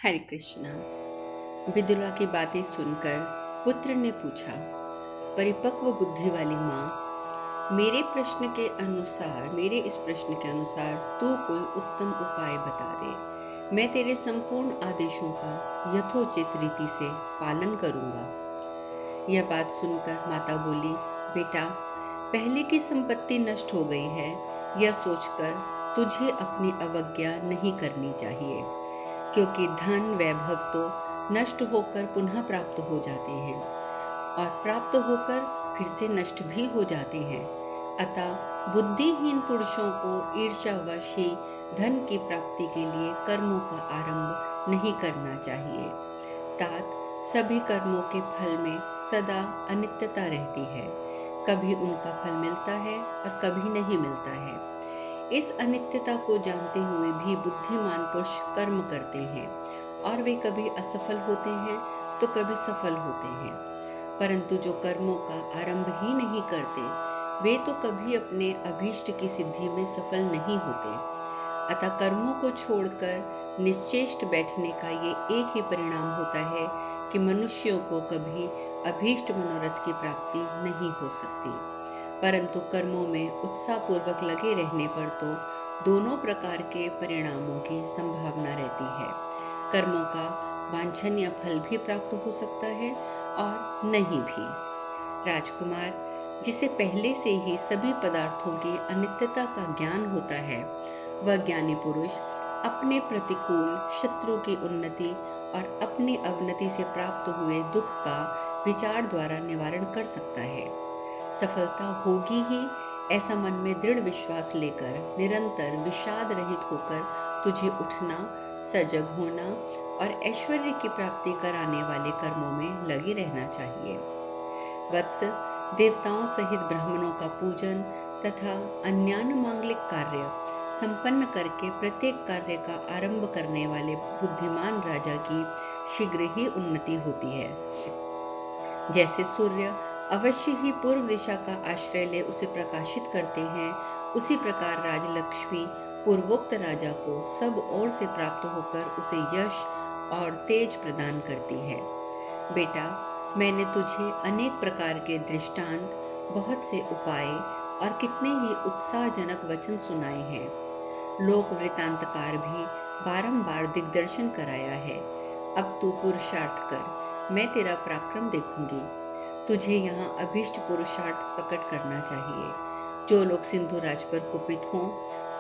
हरे कृष्णा। विदुला की बातें सुनकर पुत्र ने पूछा, परिपक्व बुद्धि वाली माँ, मेरे इस प्रश्न के अनुसार तू कोई उत्तम उपाय बता दे। मैं तेरे संपूर्ण आदेशों का यथोचित रीति से पालन करूँगा। यह बात सुनकर माता बोली, बेटा, पहले की संपत्ति नष्ट हो गई है, यह सोचकर तुझे अपनी अवज्ञा नहीं करनी चाहिए, क्योंकि धन वैभव तो नष्ट होकर पुनः प्राप्त हो जाते हैं और प्राप्त होकर फिर से नष्ट भी हो जाते हैं। अतः बुद्धिहीन पुरुषों को ईर्ष्यावश ही धन की प्राप्ति के लिए कर्मों का आरंभ नहीं करना चाहिए। तात सभी कर्मों के फल में सदा अनित्यता रहती है। कभी उनका फल मिलता है और कभी नहीं मिलता है। इस अनित्यता को जानते हुए भी बुद्धिमान पुरुष कर्म करते हैं और वे कभी असफल होते हैं तो कभी सफल होते हैं। परंतु जो कर्मों का आरंभ ही नहीं करते, वे तो कभी अपने अभीष्ट की सिद्धि में सफल नहीं होते। अतः कर्मों को छोड़कर निश्चेष्ट बैठने का ये एक ही परिणाम होता है कि मनुष्यों को कभी अभीष्ट मनोरथ की प्राप्ति नहीं हो सकती। परंतु कर्मों में उत्साहपूर्वक लगे रहने पर तो दोनों प्रकार के परिणामों की संभावना रहती है। कर्मों का वांछनीय फल भी प्राप्त हो सकता है और नहीं भी। राजकुमार, जिसे पहले से ही सभी पदार्थों की अनित्यता का ज्ञान होता है, वह ज्ञानी पुरुष अपने प्रतिकूल शत्रु की उन्नति और अपनी अवनति से प्राप्त हुए दुख का विचार द्वारा निवारण कर सकता है। सफलता होगी ही, ऐसा मन में दृढ़ विश्वास लेकर निरंतर विषाद रहित होकर तुझे उठना, सजग होना और ऐश्वर्य की प्राप्ति कराने वाले कर्मों में लगे रहना चाहिए। वत्स, देवताओं सहित ब्राह्मणों का पूजन तथा अन्यान्य मांगलिक कार्य संपन्न करके प्रत्येक कार्य का आरंभ करने वाले बुद्धिमान राजा की शीघ्र ही उन्नति होती है। जैसे सूर्य अवश्य ही पूर्व दिशा का आश्रय ले उसे प्रकाशित करते हैं, उसी प्रकार राजलक्ष्मी पूर्वोक्त राजा को सब ओर से प्राप्त होकर उसे यश और तेज प्रदान करती है। बेटा, मैंने तुझे अनेक प्रकार के दृष्टांत, बहुत से उपाय और कितने ही उत्साहजनक वचन सुनाए हैं। लोक वृतांतकार भी बारंबार दिग्दर्शन कराया है। अब तू पुरुषार्थ कर, मैं तेरा पराक्रम देखूंगी। तुझे यहाँ अभीष्ट पुरुषार्थ प्रकट करना चाहिए। जो लोग सिंधु राज पर कुपित हों,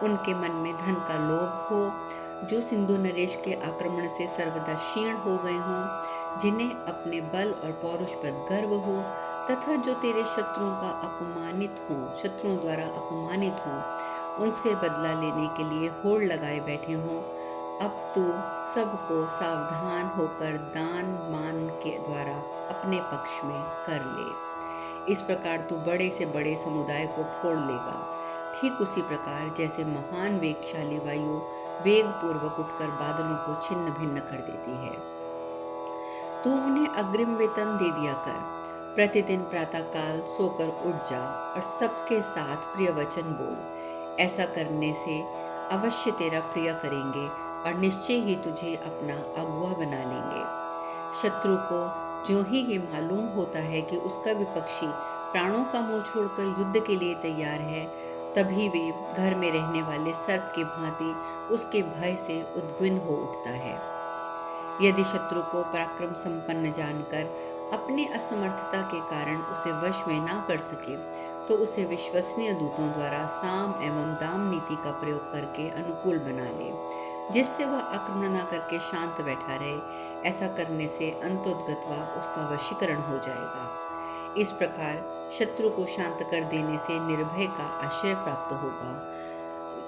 उनके मन में धन का लोभ हो, जो सिंधु नरेश के आक्रमण से सर्वदा क्षीण हो गए हों, जिन्हें अपने बल और पौरुष पर गर्व हो, तथा जो तेरे शत्रुओं द्वारा अपमानित हों, उनसे बदला लेने के लिए होड़ लगाए बैठे हों, अब तू सबको सावधान होकर दान मान के द्वारा अपने पक्ष में कर ले। इस प्रकार तू बड़े से बड़े समुदाय को फोड़ लेगा, ठीक उसी प्रकार जैसे महान वेगशाली वायु वेग पूर्वक उठकर बादलों को छिन्न भिन्न कर देती है। तू उन्हें अग्रिम वेतन दे दिया कर। प्रतिदिन प्रातःकाल सोकर उठ जा और सबके साथ प्रिय वचन बोल। ऐसा करने से अवश्य तेरा प्रिय करेंगे और निश्चय ही तुझे अपना अगुआ बना लेंगे। शत्रु को जो ही ये मालूम होता है कि उसका विपक्षी प्राणों का मोह छोड़कर युद्ध के लिए तैयार है, तभी वे घर में रहने वाले सर्प की भांति उसके भय से उद्विग्न हो उठता है। यदि शत्रु को पराक्रम संपन्न जानकर अपनी असमर्थता के कारण उसे वश में ना कर सके, तो उसे विश्वसनीय दूतों द्वारा साम एवं दाम नीति का प्रयोग करके अनुकूल बना ले, जिससे वह आक्रमण न करके शांत बैठा रहे। ऐसा करने से अंतोदगत्वा उसका वशीकरण हो जाएगा। इस प्रकार शत्रु को शांत कर देने से निर्भय का आश्रय प्राप्त होगा।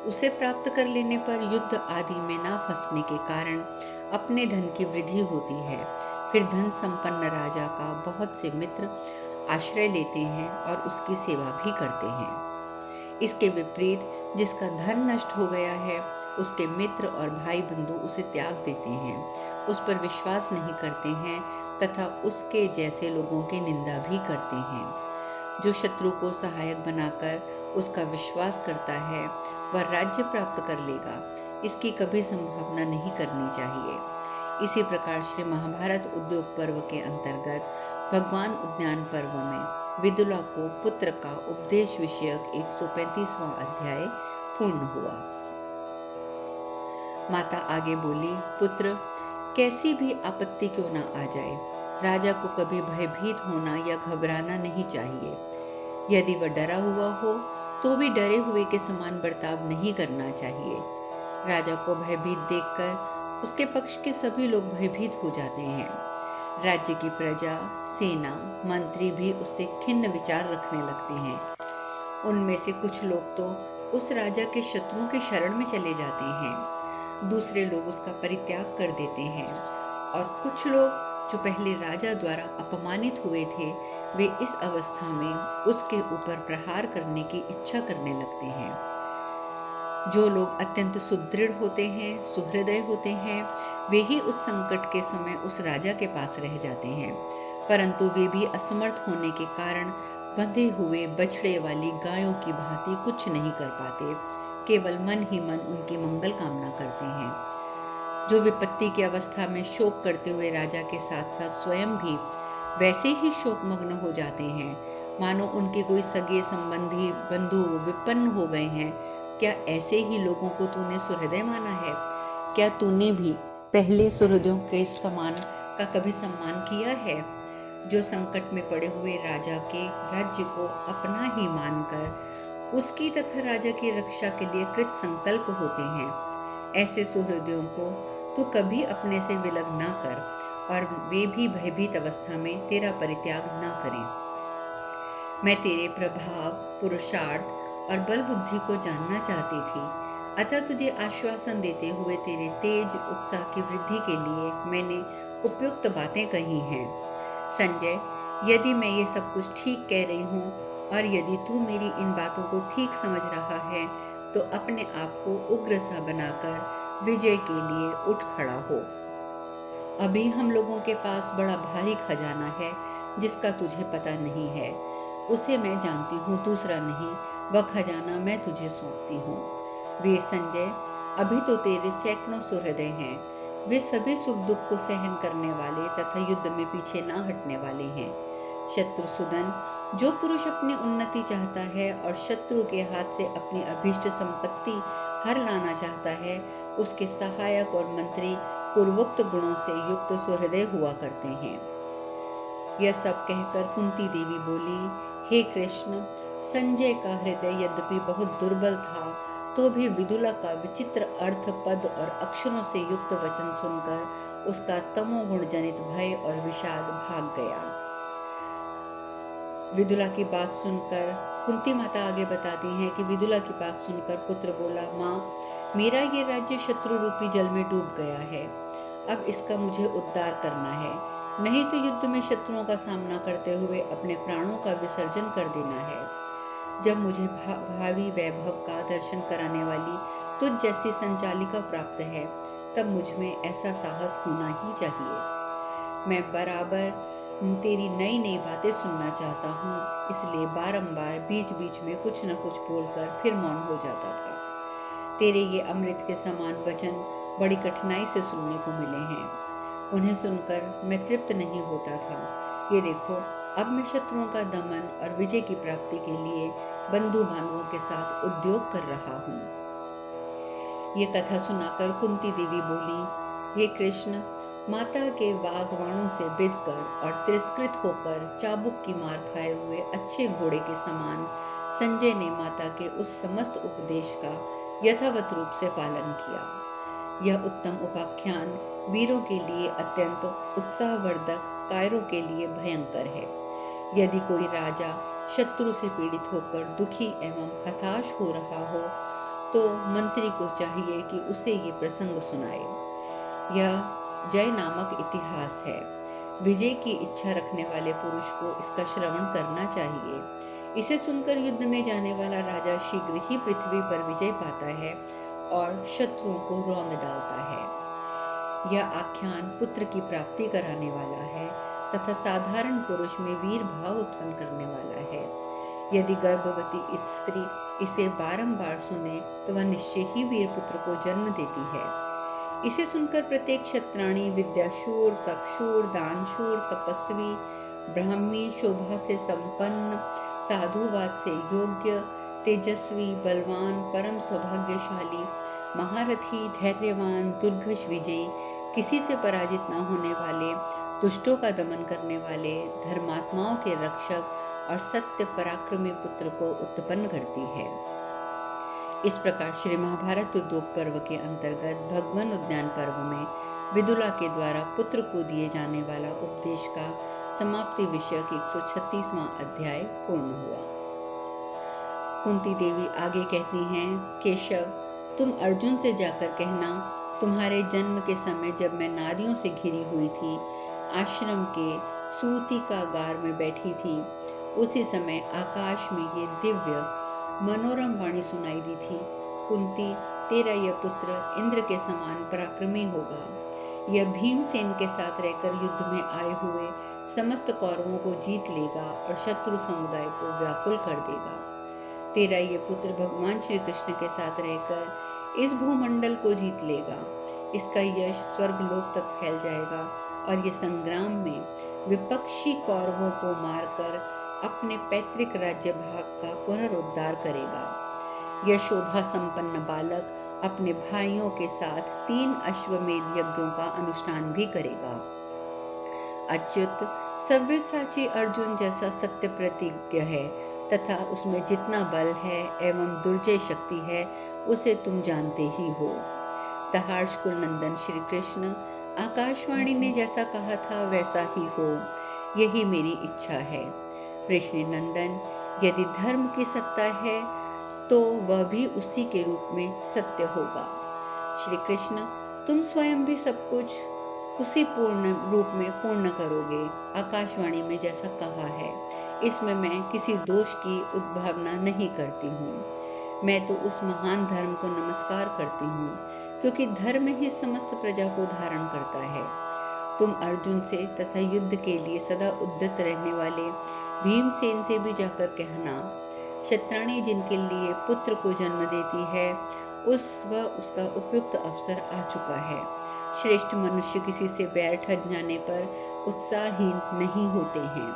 उसे प्राप्त कर लेने पर युद्ध आदि में ना फंसने के कारण अपने धन की वृद्धि होती है। फिर धन संपन्न राजा का बहुत से मित्र आश्रय लेते हैं और उसकी सेवा भी करते हैं। इसके विपरीत जिसका धन नष्ट हो गया है, उसके मित्र और भाई बंधु उसे त्याग देते हैं, उस पर विश्वास नहीं करते हैं तथा उसके जैसे लोगों की निंदा भी करते हैं। जो शत्रु को सहायक बनाकर उसका विश्वास करता है, वह राज्य प्राप्त कर लेगा, इसकी कभी संभावना नहीं करनी चाहिए। इसी प्रकार श्री महाभारत उद्योग पर्व के अंतर्गत भगवान उद्यान पर्व में विदुला को पुत्र का उपदेश विषयक 135वां अध्याय पूर्ण हुआ। माता आगे बोली, पुत्र, कैसी भी आपत्ति क्यों ना आ जाए, राजा को कभी भयभीत होना या घबराना नहीं चाहिए। यदि वह डरा हुआ हो तो भी डरे हुए के समान बर्ताव नहीं करना चाहिए। राजा को भयभीत देखकर उसके पक्ष के सभी लोग भयभीत हो जाते हैं। राज्य की प्रजा, सेना, मंत्री भी उससे खिन्न विचार रखने लगते हैं। उनमें से कुछ लोग तो उस राजा के शत्रुओं के शरण में चले जाते हैं, दूसरे लोग उसका परित्याग कर देते हैं, और कुछ लोग जो पहले राजा द्वारा अपमानित हुए थे, वे इस अवस्था में उसके ऊपर प्रहार करने की इच्छा करने लगते हैं। जो लोग अत्यंत सुदृढ़ होते हैं, सुहृदय होते हैं, वे ही उस संकट के समय उस राजा के पास रह जाते हैं, परंतु वे भी असमर्थ होने के कारण बंधे हुए बछड़े वाली गायों की भांति कुछ नहीं कर पाते, केवल मन ही मन उनकी मंगल कामना करते हैं। जो विपत्ति की अवस्था में शोक करते हुए राजा के साथ साथ स्वयं भी वैसे ही शोकमग्न हो जाते हैं, मानो उनके कोई सगे संबंधी बंधु विपन्न हो गए हैं। क्या ऐसे ही लोगों को तूने सुहृदय माना है? क्या तूने भी पहले सुहृदयों के समान का कभी सम्मान किया है? जो संकट में पड़े हुए राजा के राज्य को अपना ही मानकर उसकी तथा राजा की रक्षा के लिए कृत संकल्प होते हैं, ऐसे सुहृदयों को तू कभी अपने से विलग ना कर, और वे भी भयभीत अवस्था में तेरा परित्याग ना करें। मैं तेरे प्रभाव, पुरुषार्थ और बल बुद्धि को जानना चाहती थी, अतः तुझे आश्वासन देते हुए तेरे तेज उत्साह की वृद्धि के लिए मैंने उपयुक्त बातें कही हैं। संजय, यदि मैं ये सब कुछ ठीक कह रही हूँ और यदि तू मेरी इन बातों को ठीक समझ रहा है, तो अपने आप को उग्र सा बनाकर विजय के लिए उठ खड़ा हो। अभी हम लोगों के पास बड़ा भारी खजाना है जिसका तुझे पता नहीं है। उसे मैं जानती हूँ, दूसरा नहीं। वह खजाना मैं तुझे सौंपती हूँ। वीर संजय, अभी तो तेरे सैकड़ों सुहृदय हैं। वे सभी सुख दुख को सहन करने वाले तथा युद्ध में पीछे ना हटने वाले हैं। शत्रुसूदन, जो पुरुष अपनी उन्नति चाहता है और शत्रु के हाथ से अपनी अभीष्ट संपत्ति हर लाना चाहता है, उसके सहायक और मंत्री पूर्वोक्त गुणों से युक्त सुहृदय हुआ करते हैं। यह सब कहकर कुंती देवी बोली, हे कृष्ण, संजय का हृदय यद्यपि बहुत दुर्बल था, तो भी विदुला का विचित्र अर्थ, पद और अक्षरों से युक्त वचन सुनकर उसका तमोगुण जनित भय और विषाद भाग गया। विदुला की बात सुनकर कुंती माता आगे बताती हैं कि विदुला की बात सुनकर पुत्र बोला, माँ, मेरा ये राज्य शत्रु रूपी जल में डूब गया है। अब इसका मुझे उद्धार करना है, नहीं तो युद्ध में शत्रुओं का सामना करते हुए अपने प्राणों का विसर्जन कर देना है। जब मुझे भावी वैभव का दर्शन कराने वाली तुझ जैसी संचालिका प्राप्त है, तब मुझ में ऐसा साहस होना ही चाहिए। मैं बराबर तेरी नई नई बातें सुनना चाहता हूँ, इसलिए बारंबार बीच बीच में कुछ न कुछ बोलकर फिर मौन हो जाता था। तेरे ये अमृत के समान वचन बड़ी कठिनाई से सुनने को मिले हैं। उन्हें सुनकर मैं तृप्त नहीं होता था। ये देखो, अब मैं शत्रुओं का दमन और विजय की प्राप्ति के लिए बंधु बांधवों के साथ उद्योग कर रहा हूँ। ये कथा सुनाकर कुंती देवी बोली, ये कृष्ण, माता के वागवाणों से बिधकर और तिरस्कृत होकर चाबुक की मार खाए हुए अच्छे घोड़े के समान संजय ने माता के उस समस्त उपदेश का यथावत रूप से पालन किया। यह उत्तम उपाख्यान वीरों के लिए अत्यंत उत्साहवर्धक, कायरों के लिए भयंकर है। यदि कोई राजा शत्रु से पीड़ित होकर दुखी एवं हताश हो रहा हो, तो मंत्री को चाहिए कि उसे ये प्रसंग सुनाए। यह जय नामक इतिहास है। विजय की इच्छा रखने वाले पुरुष को इसका श्रवण करना चाहिए। इसे सुनकर युद्ध में जाने वाला राजा शीघ्र ही पृथ्वी पर विजय पाता है और शत्रुओं को रौंद डालता है। यह आख्यान पुत्र की प्राप्ति कराने वाला है तथा साधारण पुरुष में वीर भाव उत्पन्न करने वाला है। यदि गर्भवती स्त्री इसे बारंबार सुने तो वह निश्चय ही वीर पुत्र को जन्म देती है। इसे सुनकर प्रत्येक क्षत्राणी विद्याशूर, तपशूर, दानशूर, तपस्वी, ब्राह्मी, शोभा से संपन्न, साधुवाद से योग्य, तेजस्वी, बलवान, परम सौभाग्यशाली, महारथी, धैर्यवान, दुर्घष विजयी, किसी से पराजित न होने वाले, दुष्टों का दमन करने वाले, धर्मात्माओं के रक्षक और सत्य पराक्रमी पुत्र को उत्पन्न करती है। इस प्रकार श्री महाभारत उद्योग पर्व के अंतर्गत भगवान उद्यान पर्व में विदुला के द्वारा पुत्र को दिए जाने वाला उपदेश का समाप्ति विषयक 136वां अध्याय पूर्ण हुआ। कुंती देवी आगे कहती हैं, केशव, तुम अर्जुन से जाकर कहना, तुम्हारे जन्म के समय जब मैं नारियों से घिरी हुई थी, आश्रम के सूतिकागार में बैठी थी, उसी समय आकाश में ये दिव्य मनोरम वाणी सुनाई दी थी, कुंती, तेरा यह पुत्र इंद्र के समान पराक्रमी होगा। यह भीमसेन के साथ रहकर युद्ध में आए हुए समस्त कौरवों को जीत लेगा और शत्रु समुदाय को व्याकुल कर देगा। तेरा यह पुत्र भगवान श्री कृष्ण के साथ रहकर इस भूमंडल को जीत लेगा। इसका यश स्वर्गलोक तक फैल जाएगा और यह संग्राम में विपक्षी कौरवों को मारकर अपने पैतृक राज्य भाग का पुनरुद्धार करेगा। यह शोभा संपन्न बालक अपने भाइयों के साथ 3 अश्वमेध यज्ञों का अनुष्ठान भी करेगा। अच्युत, सव्यसाची अर्जुन जैसा सत्य प्रतिज्ञ है तथा उसमें जितना बल है एवं दुर्जय शक्ति है उसे तुम जानते ही हो। दहाड़ कुल नंदन श्री कृष्ण, आकाशवाणी ने जैसा कहा था वैसा ही हो, यही मेरी इच्छा है। कृष्ण नंदन, यदि धर्म की सत्ता है तो वह भी उसी के रूप में सत्य होगा। श्री कृष्ण, तुम स्वयं भी सब कुछ उसी पूर्ण रूप में पूर्ण करोगे, आकाशवाणी में जैसा कहा है। इसमें मैं किसी दोष की उद्भावना नहीं करती हूँ। मैं तो उस महान धर्म को नमस्कार करती हूँ, क्योंकि धर्म ही समस्त प्रजा को धारण करता है। तुम अर्जुन से तथा युद्ध के लिए सदा उद्यत रहने वाले भीमसेन से भी जाकर कहना, क्षत्राणी जिनके लिए पुत्र को जन्म देती है उसका उपयुक्त अवसर आ चुका है। श्रेष्ठ मनुष्य किसी से बैर ठग जाने पर उत्साहहीन नहीं होते हैं।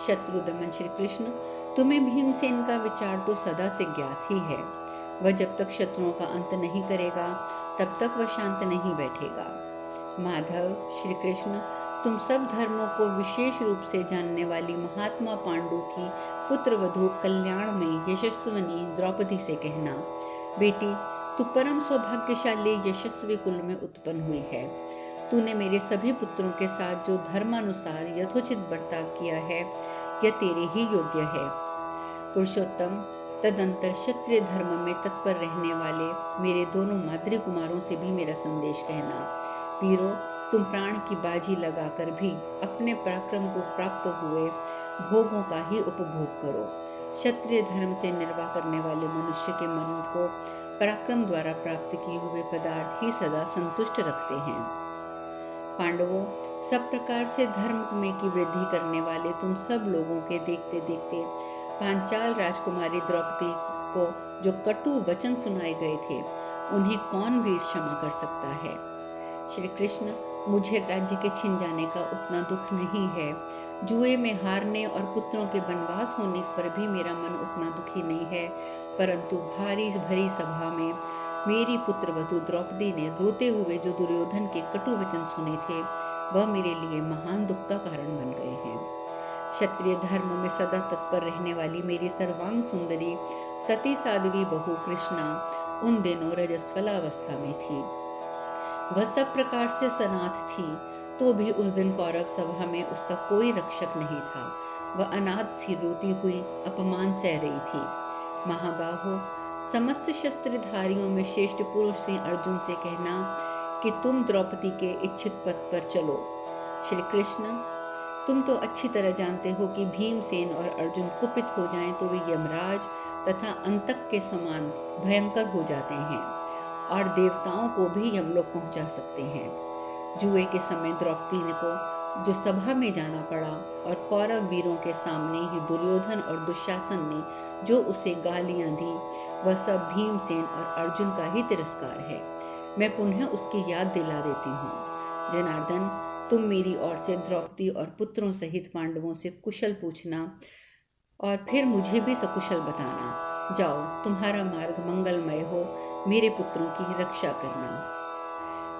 शत्रु दमन श्री कृष्ण, तुम्हें भीमसेन का विचार तो सदा से ज्ञात ही है। वह जब तक शत्रुओं का अंत नहीं करेगा तब तक वह शांत नहीं बैठेगा। माधव श्री कृष्ण, तुम सब धर्मों को विशेष रूप से जानने वाली महात्मा पांडु की पुत्र वधू कल्याण में यशस्विनी द्रौपदी से कहना, बेटी, तू परम सौभाग्यशाली यशस्वी कुल में उत्पन्न हुई है। तूने मेरे सभी पुत्रों के साथ जो धर्मानुसार यथोचित बर्ताव किया है यह तेरे ही योग्य है। पुरुषोत्तम, तदंतर क्षत्रिय धर्म में तत्पर रहने वाले मेरे दोनों माद्री कुमारों से भी मेरा संदेश कहना। वीरों, तुम प्राण की बाजी लगाकर भी अपने पराक्रम को प्राप्त हुए भोगों का ही उपभोग करो। क्षत्रिय धर्म से निर्वाह करने वाले मनुष्य के मन को पराक्रम द्वारा प्राप्त किए हुए पदार्थ ही सदा संतुष्ट रखते हैं। पांडवों, सब प्रकार से धर्म में की वृद्धि करने वाले तुम सब लोगों के देखते देखते पांचाल राजकुमारी द्रौपदी को जो कटु वचन सुनाए गए थे उन्हें कौन वीर क्षमा कर सकता है। श्री कृष्ण, मुझे राज्य के छिन जाने का उतना दुख नहीं है। जुए में हारने और पुत्रों के वनवास होने पर भी मेरा मन उतना दुखी नहीं है, परंतु भारी भरी सभा में मेरी पुत्र वधू द्रौपदी ने रोते हुए जो दुर्योधन के कटु वचन सुने थे वह मेरे लिए महान दुख का कारण बन गए हैं। क्षत्रिय धर्म में सदा तत्पर रहने वाली मेरी सर्वांग सुंदरी सती साध्वी बहू कृष्णा उन दिनों रजस्वलावस्था में थी। वह सब प्रकार से सनाथ थी, तो भी उस दिन कौरव सभा में उसका कोई रक्षक नहीं था। वह अनाथ सी रोती हुई अपमान सह रही थी। महाबाहो, समस्त शस्त्रधारियों में श्रेष्ठ पुरुष से अर्जुन से कहना कि तुम द्रौपदी के इच्छित पथ पर चलो। श्री कृष्ण, तुम तो अच्छी तरह जानते हो कि भीमसेन और अर्जुन कुपित हो जाएं तो वे यमराज तथा अंतक के समान भयंकर हो जाते हैं और देवताओं को भी यमलोक पहुंचा सकते हैं। जुए के समय द्रौपदी को जो सभा में जाना पड़ा और कौरव वीरों के सामने ही दुर्योधन और दुशासन ने जो उसे गालियां दी वह सब भीमसेन और अर्जुन का ही तिरस्कार है। मैं पुनः उसकी याद दिला देती हूँ। जनार्दन, तुम मेरी ओर से द्रौपदी और पुत्रों सहित पांडवों से कुशल पूछना और फिर मुझे भी सकुशल बताना। जाओ, तुम्हारा मार्ग मंगलमय हो, मेरे पुत्रों की रक्षा करना।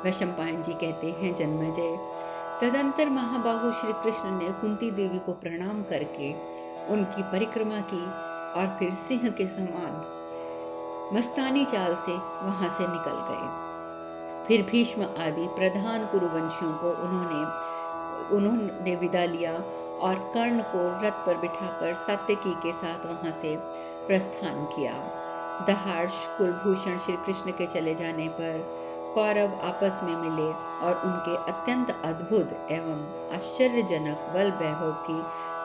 वैशंपायन जी कहते हैं, जन्मेजय, तदंतर महाबाहु श्री कृष्ण ने कुंती देवी को प्रणाम करके उनकी परिक्रमा की और फिर सिंह के समान मस्तानी चाल से वहां से निकल गए। फिर भीष्म आदि प्रधान कुरुवंशियों को उन्होंने विदा लिया और कर्ण को रथ पर बिठाकर सात्यकी के साथ वहां से प्रस्थान किया। दहाड़ कुलभूषण श्री कृष्ण के चले जाने पर कौरव आपस में मिले और उनके अत्यंत अद्भुत एवं आश्चर्यजनक बल वैभव की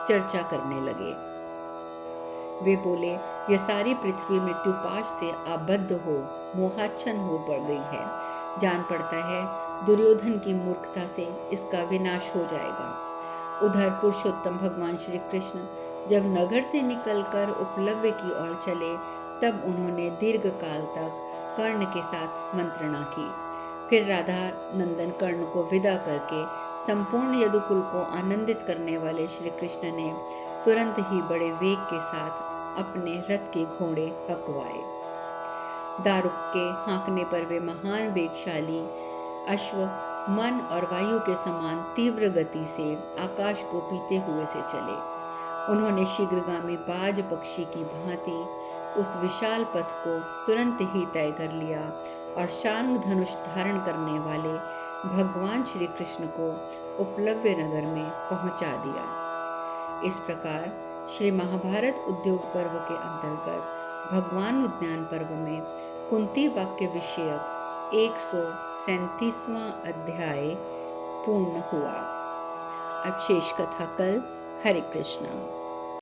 चर्चा करने लगे। वे बोले, यह सारी पृथ्वी मृत्युपाश से आबद्ध हो मोहाच्छन्न हो पड़ गई है। जान पड़ता है दुर्योधन की मूर्खता से इसका विनाश हो जाएगा। उधर पुरुषोत्तम भगवान श्री कृष्ण जब नगर से निकलकर उपलव्य की ओर चले, तब उन्होंने दीर्घ काल तक कर्ण के साथ मंत्रणा की। फिर राधा नंदन कर्ण को विदा करके संपूर्ण यदुकुल को आनंदित करने वाले श्री कृष्ण ने तुरंत ही बड़े वेग के साथ अपने रथ के घोड़े हकवाए। दारुक के हाँकने पर वे महान वेगशाली अश्व मन और वायु के समान तीव्र गति से आकाश को पीते हुए से चले। उन्होंने शीघ्रगामी बाज पक्षी की भांति उस विशाल पथ को तुरंत ही तय कर लिया और शार्ंग धनुष धारण करने वाले भगवान श्री कृष्ण को उपलव्य नगर में पहुंचा दिया। इस प्रकार श्री महाभारत उद्योग पर्व के अंतर्गत भगवान उद्यान पर्व में कुंती वाक्य विषयक 137वां अध्याय पूर्ण हुआ। अब शेष कथा कल। हरे कृष्णा।